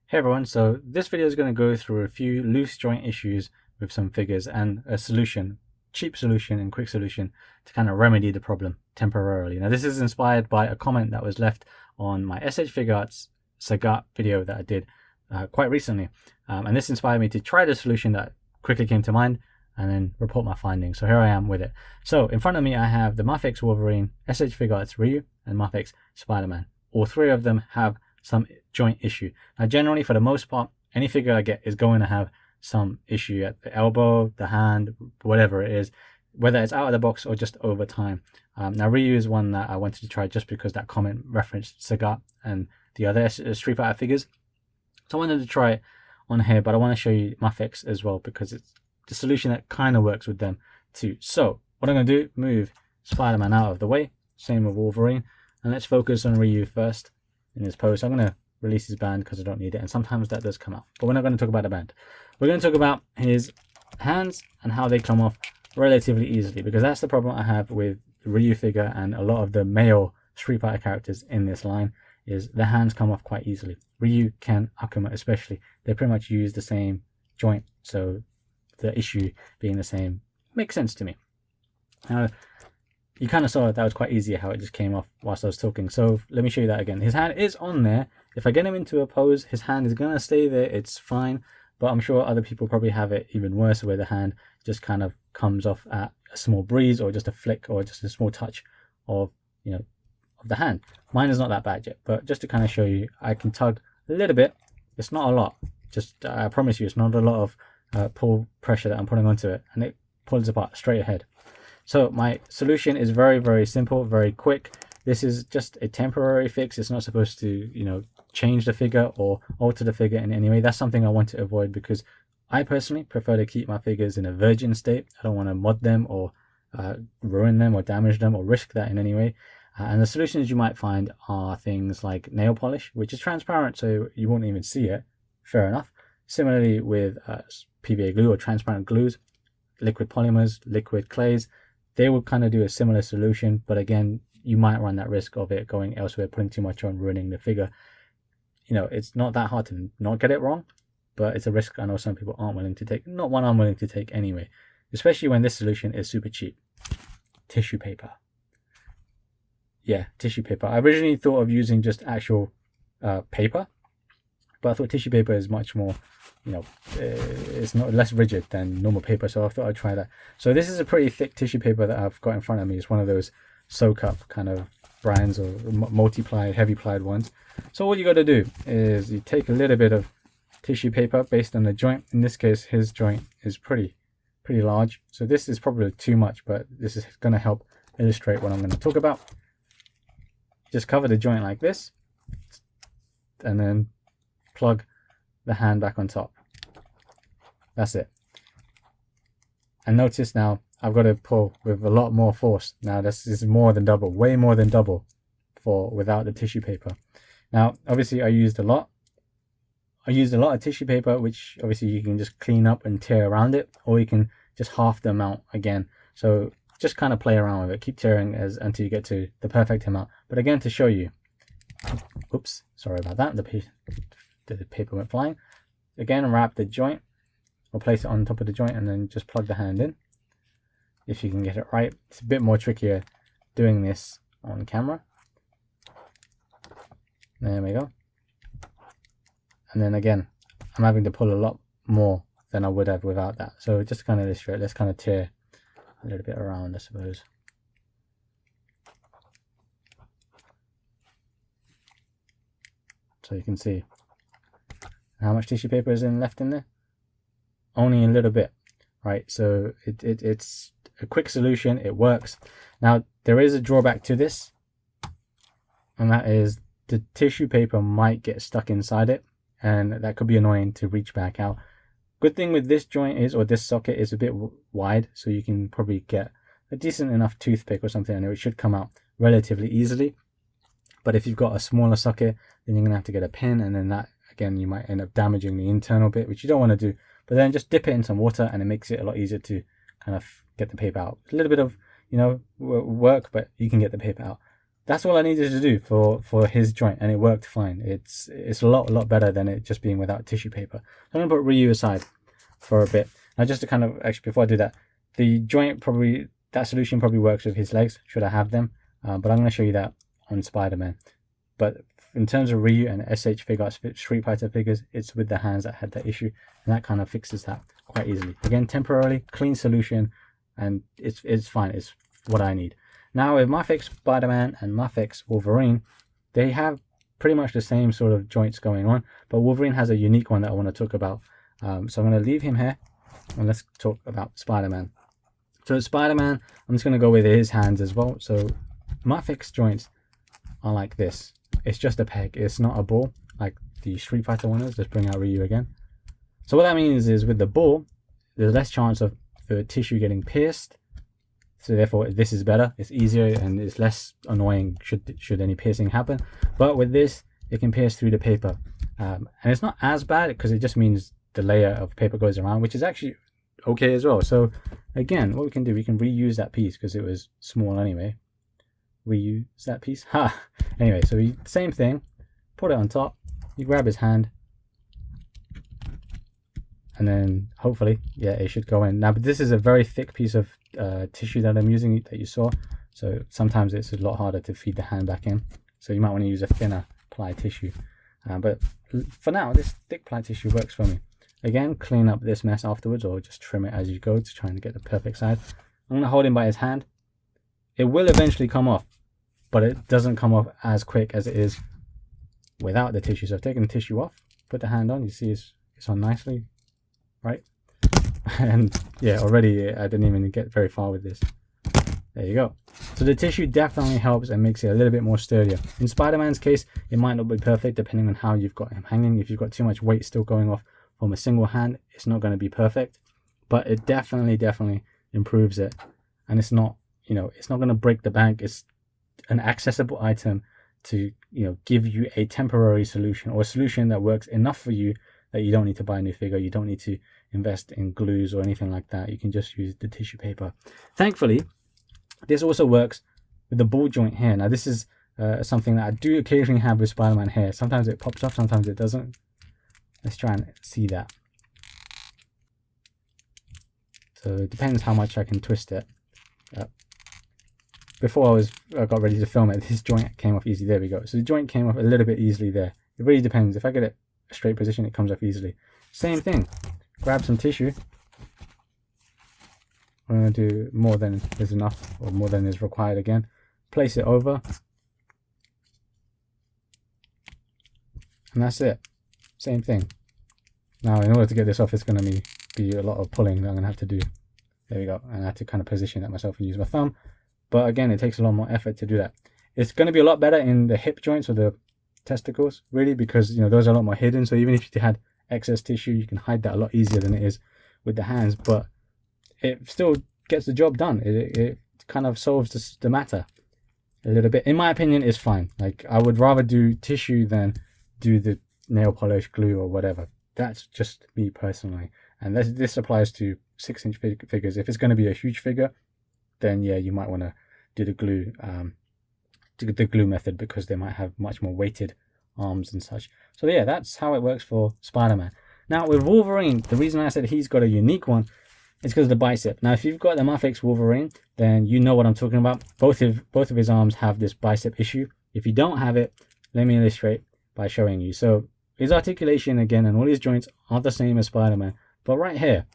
Hey everyone, so this video is going to go through a few loose joint issues with some figures and a solution, cheap solution and quick solution to kind of remedy the problem temporarily. Now this is inspired by a comment that was left on my S.H.Figuarts video that I did quite recently. And this inspired me to try the solution that quickly came to mind and then report my findings. So here I am with it. So in front of me I have the Mafex Wolverine, S.H.Figuarts Ryu and Mafex Spider-Man. All three of them have some joint issue. Now generally, for the most part, any figure I get is going to have some issue at the elbow, the hand, whatever it is, whether it's out of the box or just over time. Now Ryu is one that I wanted to try just because that comment referenced Sagat and the other Street Fighter figures. So I wanted to try it on here, but I want to show you Mafex as well because it's the solution that kind of works with them too. So what I'm going to do, move Spider-Man out of the way, same with Wolverine, and let's focus on Ryu first in his pose. I'm going to release his band because I don't need it, and sometimes that does come out, but we're not going to talk about the band. We're going to talk about his hands and how they come off relatively easily, because that's the problem I have with the Ryu figure and a lot of the male Street Fighter characters in this line, is the hands come off quite easily. Ryu, Ken, Akuma especially, they pretty much use the same joint, so the issue being the same makes sense to me. Now you kind of saw that was quite easy how it just came off whilst I was talking. So let me show you that again. His hand is on there. If I get him into a pose, his hand is going to stay there. It's fine. But I'm sure other people probably have it even worse, where the hand just kind of comes off at a small breeze or just a flick or just a small touch of, of the hand. Mine is not that bad yet, but just to kind of show you, I can tug a little bit. It's not a lot. Just, I promise you, it's not a lot of pull pressure that I'm putting onto it, and it pulls apart straight ahead. So my solution is very, very simple, very quick. This is just a temporary fix. It's not supposed to, change the figure or alter the figure in any way. That's something I want to avoid because I personally prefer to keep my figures in a virgin state. I don't want to mod them or ruin them or damage them or risk that in any way. And the solutions you might find are things like nail polish, which is transparent, so you won't even see it. Fair enough. Similarly with PVA glue or transparent glues, liquid polymers, liquid clays, they will kind of do a similar solution, but again, you might run that risk of it going elsewhere, putting too much on, ruining the figure. It's not that hard to not get it wrong, but it's a risk I know some people aren't willing to take. Not one I'm willing to take anyway, especially when this solution is super cheap. Tissue paper. Yeah, tissue paper. I originally thought of using just actual paper, but I thought tissue paper is much more, it's not less rigid than normal paper, so I thought I'd try that. So this is a pretty thick tissue paper that I've got in front of me. It's one of those soak up kind of brands or multi-ply, heavy plied ones. So all you got to do is you take a little bit of tissue paper based on the joint. In this case, his joint is pretty large, so this is probably too much, but this is going to help illustrate what I'm going to talk about. Just cover the joint like this, and then plug the hand back on top. That's it. And notice now I've got to pull with a lot more force. Now this is more than double, way more than double for without the tissue paper. Now obviously I used a lot of tissue paper, which obviously you can just clean up and tear around it, or you can just half the amount again. So just kind of play around with it, keep tearing until you get to the perfect amount. But again, to show you, oops, sorry about that, the paper went flying. Again, wrap the joint or place it on top of the joint and then just plug the hand in, if you can get it right. It's a bit more trickier doing this on camera. There we go. And then again, I'm having to pull a lot more than I would have without that. So just to kind of illustrate, let's kind of tear a little bit around, I suppose. So you can see how much tissue paper is left in there. Only a little bit, right? So it's a quick solution. It works. Now there is a drawback to this, and that is the tissue paper might get stuck inside it, and that could be annoying to reach back out. Good thing with this joint is, or this socket is a bit wide, so you can probably get a decent enough toothpick or something and it should come out relatively easily. But if you've got a smaller socket, then you're gonna have to get a pin, and then that again, you might end up damaging the internal bit, which you don't want to do. But then just dip it in some water and it makes it a lot easier to kind of get the paper out. A little bit of, work, but you can get the paper out. that's all I needed to do for his joint, and it worked fine. It's a lot better than it just being without tissue paper. So I'm gonna put Ryu aside for a bit. Now, just to kind of, actually, before I do that, the joint probably, that solution probably works with his legs, should I have them, but I'm going to show you that on Spider-Man. But in terms of Ryu and S.H.Figuarts Street Fighter figures, it's with the hands that had that issue, and that kind of fixes that quite easily. Again, temporarily, clean solution, and it's fine. It's what I need. Now, with Mafex Spider-Man and Mafex Wolverine, they have pretty much the same sort of joints going on, but Wolverine has a unique one that I want to talk about. So I'm going to leave him here, and let's talk about Spider-Man. So Spider-Man, I'm just going to go with his hands as well. So Mafex joints are like this. It's just a peg. It's not a ball like the Street Fighter one is. Let's bring out Ryu again. So what that means is with the ball, there's less chance of the tissue getting pierced. So therefore, this is better. It's easier and it's less annoying should any piercing happen. But with this, it can pierce through the paper. And it's not as bad because it just means the layer of paper goes around, which is actually okay as well. So again, what we can do, we can reuse that piece because it was small anyway. Reuse that piece. Ha! Anyway, so same thing. Put it on top. You grab his hand. And then hopefully, yeah, it should go in. Now, but this is a very thick piece of tissue that I'm using that you saw. So sometimes it's a lot harder to feed the hand back in. So you might want to use a thinner ply tissue. But for now, this thick ply tissue works for me. Again, clean up this mess afterwards, or just trim it as you go to try and get the perfect size. I'm going to hold him by his hand. It will eventually come off, but it doesn't come off as quick as it is without the tissue. So I've taken the tissue off, put the hand on. You see it's on nicely, right? And yeah, already I didn't even get very far with this. There you go. So the tissue definitely helps and makes it a little bit more sturdier. In Spider-Man's case, it might not be perfect depending on how you've got him hanging. If you've got too much weight still going off from a single hand, it's not going to be perfect, but it definitely improves it. And it's not, it's not going to break the bank. It's an accessible item to, give you a temporary solution, or a solution that works enough for you that you don't need to buy a new figure. You don't need to invest in glues or anything like that. You can just use the tissue paper. Thankfully, this also works with the ball joint here. Now, this is something that I do occasionally have with Spider-Man hair. Sometimes it pops up, sometimes it doesn't. Let's try and see that. So it depends how much I can twist it. Before I got ready to film it, this joint came off easy. There we go. So the joint came off a little bit easily there. It really depends. If I get it a straight position, it comes off easily. Same thing. Grab some tissue. I'm going to do more than is enough, or more than is required again. Place it over. And that's it. Same thing. Now, in order to get this off, it's going to be a lot of pulling that I'm going to have to do. There we go. And I have to kind of position it myself and use my thumb. But again, it takes a lot more effort to do that. It's going to be a lot better in the hip joints or the testicles, really, because those are a lot more hidden. So even if you had excess tissue, you can hide that a lot easier than it is with the hands. But it still gets the job done. It kind of solves the matter a little bit. In my opinion, it's fine. Like, I would rather do tissue than do the nail polish, glue, or whatever. That's just me personally. And this applies to 6-inch figures. If it's going to be a huge figure, then yeah, you might want to do the glue method, because they might have much more weighted arms and such. So yeah, that's how it works for Spider-Man. Now with Wolverine, the reason I said he's got a unique one is because of the bicep. Now if you've got the Mafex Wolverine, then you know what I'm talking about. Both of his arms have this bicep issue. If you don't have it, let me illustrate by showing you. So his articulation again and all his joints are the same as Spider-Man, but right here,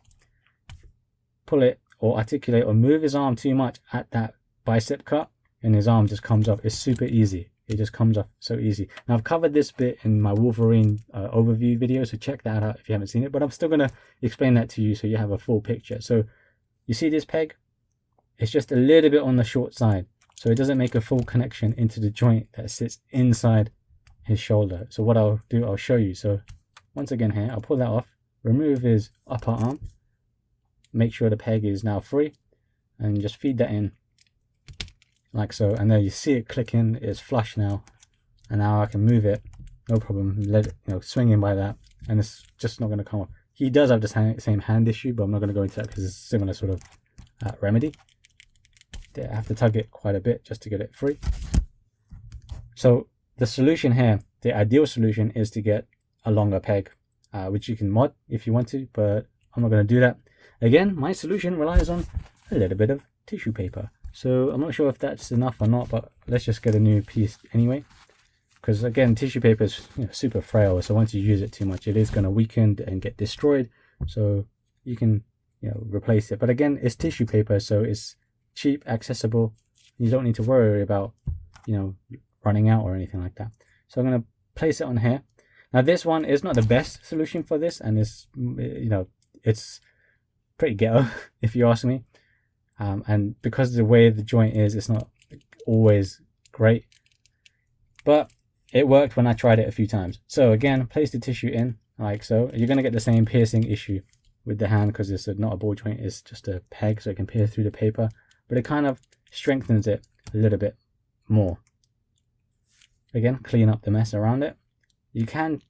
pull it or articulate or move his arm too much at that bicep cut, and his arm just comes off. It's super easy. It just comes off so easy. Now I've covered this bit in my Wolverine overview video, so check that out if you haven't seen it, but I'm still going to explain that to you so you have a full picture. So you see this peg? It's just a little bit on the short side, so it doesn't make a full connection into the joint that sits inside his shoulder. So what I'll do, I'll show you. So once again here, I'll pull that off, remove his upper arm, make sure the peg is now free, and just feed that in like so. And then you see it click in, it's flush now, and now I can move it, no problem, let it, swing in by that, and it's just not going to come off. He does have the same hand issue, but I'm not going to go into that because it's a similar sort of remedy. I have to tug it quite a bit just to get it free. So the solution here, the ideal solution is to get a longer peg, which you can mod if you want to, but I'm not going to do that. Again, my solution relies on a little bit of tissue paper. So I'm not sure if that's enough or not, but let's just get a new piece anyway. Because again, tissue paper is super frail, so once you use it too much, it is going to weaken and get destroyed. So you can replace it. But again, it's tissue paper, so it's cheap, accessible. You don't need to worry about running out or anything like that. So I'm going to place it on here. Now this one is not the best solution for this, and it's it's pretty ghetto if you ask me. And because of the way the joint is, it's not always great, but it worked when I tried it a few times. So again, place the tissue in like so. You're going to get the same piercing issue with the hand because it's not a ball joint, it's just a peg, so it can pierce through the paper, but it kind of strengthens it a little bit more. Again, clean up the mess around it. You can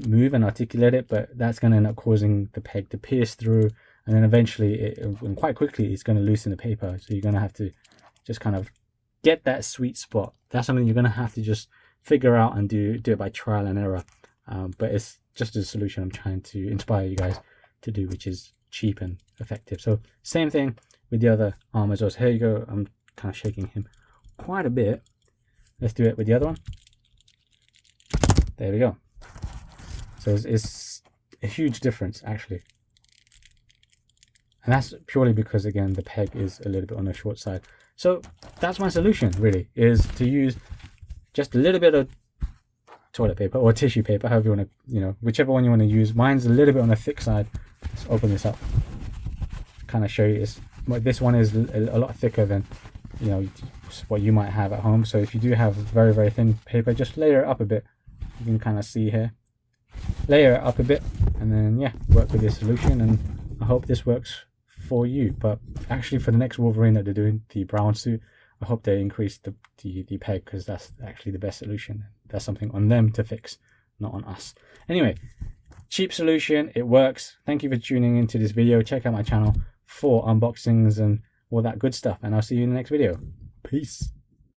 move and articulate it, but that's going to end up causing the peg to pierce through, and then eventually and quite quickly it's going to loosen the paper. So you're going to have to just kind of get that sweet spot. That's something you're going to have to just figure out and do it by trial and error. But it's just a solution I'm trying to inspire you guys to do, which is cheap and effective. So same thing with the other arm as well. So here you go. I'm kind of shaking him quite a bit. Let's do it with the other one. There we go. So it's a huge difference actually. And that's purely because, again, the peg is a little bit on the short side. So that's my solution, really, is to use just a little bit of toilet paper or tissue paper, however you want to, whichever one you want to use. Mine's a little bit on the thick side. Let's open this up. Kind of show you. This one is a lot thicker than, what you might have at home. So if you do have very, very thin paper, just layer it up a bit. You can kind of see here. Layer it up a bit, and then, work with this solution. And I hope this works for you. But actually for the next Wolverine that they're doing, the brown suit, I hope they increase the peg, because that's actually the best solution. That's something on them to fix, not on us. Anyway, cheap solution, it works. Thank you for tuning into this video. Check out my channel for unboxings and all that good stuff, and I'll see you in the next video. Peace.